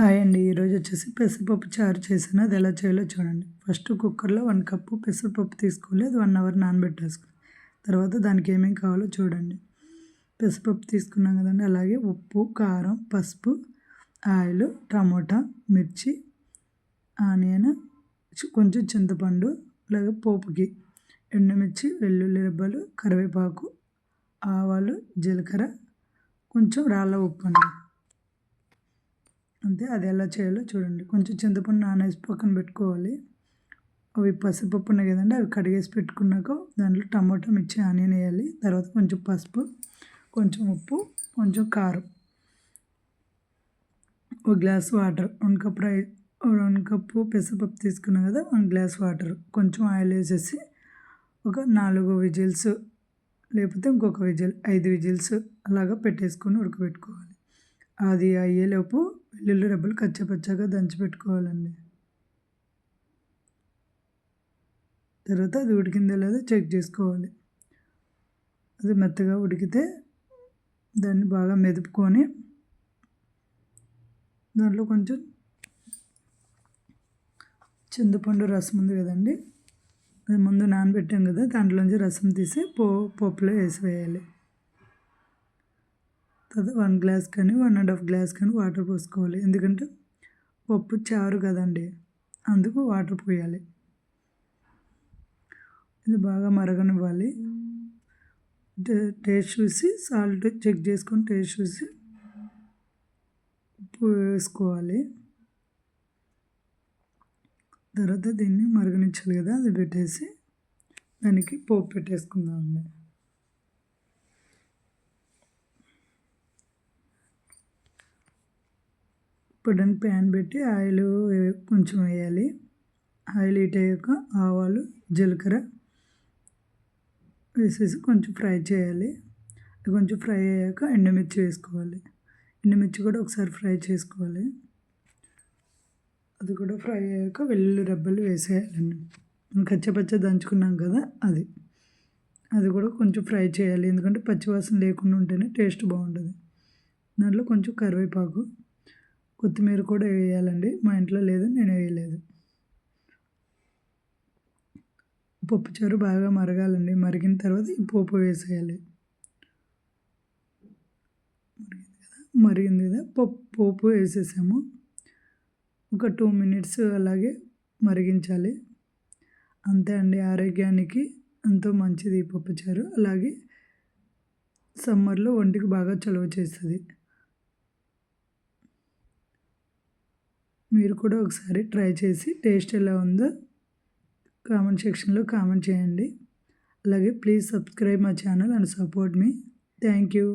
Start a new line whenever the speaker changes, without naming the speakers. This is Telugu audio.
హాయ్ అండి. ఈరోజు వచ్చేసి పెసరపప్పు చారు చేశాను. అది ఎలా చేయాలో చూడండి. ఫస్ట్ కుక్కర్‌లో 1 కప్పు పెసరపప్పు తీసుకోవాలి. అది 1 అవర్ నానబెట్టేసుకోవాలి. తర్వాత దానికి ఏమేమి కావాలో చూడండి. పెసరపప్పు తీసుకున్నాం కదండీ. అలాగే ఉప్పు, కారం, పసుపు, ఆయిల్, టమోటా, మిర్చి, ఆనియన్, కొంచెం చింతపండు, అలాగే పోపుకి ఎండుమిర్చి, వెల్లుల్లి రెబ్బలు, కరివేపాకు, ఆవాలు, జీలకర్ర, కొంచెం రాళ్ళ ఉప్పు అండి. అంతే. అది ఎలా చేయాలో చూడండి. కొంచెం చింతపండు నానేసి పక్కన పెట్టుకోవాలి. అవి పెసరపప్పు ఉన్నాయి కదండీ, అవి కడిగేసి పెట్టుకున్నాక దాంట్లో టమాటా, మిర్చి, ఆనియన్ వేయాలి. తర్వాత కొంచెం పసుపు, కొంచెం ఉప్పు, కొంచెం కారం, ఒక గ్లాస్ వాటర్, 1 కప్పు పెసరపప్పు తీసుకున్నాం కదా, 1 గ్లాస్ వాటర్, కొంచెం ఆయిల్ వేసేసి ఒక 4 విజిల్స్, లేకపోతే ఇంకొక విజిల్, 5 విజిల్స్ అలాగా పెట్టేసుకొని ఉడకబెట్టుకోవాలి. అది అయ్యేలోపు వెల్లుల్లి రెబ్బలు కచ్చాపచ్చాగా దంచి పెట్టుకోవాలండి. తర్వాత అది ఉడికిందో లేదో చెక్ చేసుకోవాలి. అది మెత్తగా ఉడికితే దాన్ని బాగా మెదుపుకొని దాంట్లో కొంచెం చింతపండు రసం ఉంది కదండి, అది ముందు నానబెట్టాం కదా, దాంట్లోంచి రసం తీసి పప్పులో వేయాలి. తర్వాత 1 గ్లాస్ కానీ 1.5 గ్లాస్ కానీ వాటర్ పోసుకోవాలి. ఎందుకంటే పప్పు చారు కదండి, అందుకు వాటర్ పోయాలి. ఇది బాగా మరగనివ్వాలి. టేస్ట్ చూసి సాల్ట్ చెక్ చేసుకొని టేస్ట్ చూసి ఉప్పు వేసుకోవాలి. తర్వాత దీన్ని మరగనిచ్చాలి కదా, అది పెట్టేసి దానికి పోపు పెట్టేసుకుందామండి. ఇప్పుడు ప్యాన్ పెట్టి ఆయిల్ కొంచెం వేయాలి. ఆయిల్ హీట్ అయ్యాక ఆవాలు, జీలకర్ర వేసేసి కొంచెం ఫ్రై చేయాలి. కొంచెం ఫ్రై అయ్యాక ఎండుమిర్చి వేసుకోవాలి. ఎండుమిర్చి కూడా ఒకసారి ఫ్రై చేసుకోవాలి. అది కూడా ఫ్రై అయ్యాక వెల్లుల్లి రెబ్బలు వేసేయాలండి. కచ్చపచ్చ దంచుకున్నాం కదా, అది కూడా కొంచెం ఫ్రై చేయాలి. ఎందుకంటే పచ్చివాసన లేకుండా ఉంటేనే టేస్ట్ బాగుంటుంది. దాంట్లో కొంచెం కరివేపాకు, కొత్తిమీర కూడా వేయాలండి. మా ఇంట్లో లేదు, నేను వేయలేదు. పప్పుచారు బాగా మరగాలండి. మరిగిన తర్వాత ఈ పోపు వేసేయాలి. మరిగింది కదా, పోపు వేసేసాము. ఒక 2 మినిట్స్ అలాగే మరిగించాలి. అంతే అండి. ఆరోగ్యానికి ఎంతో మంచిది ఈ పప్పుచారు. అలాగే సమ్మర్లో ఒంటికి బాగా చలువ చేస్తుంది. మీరు కూడా ఒకసారి ట్రై చేసి టేస్ట్ ఎలా ఉందో కామెంట్ సెక్షన్లో కామెంట్ చేయండి. అలాగే please subscribe my channel and support me. Thank you.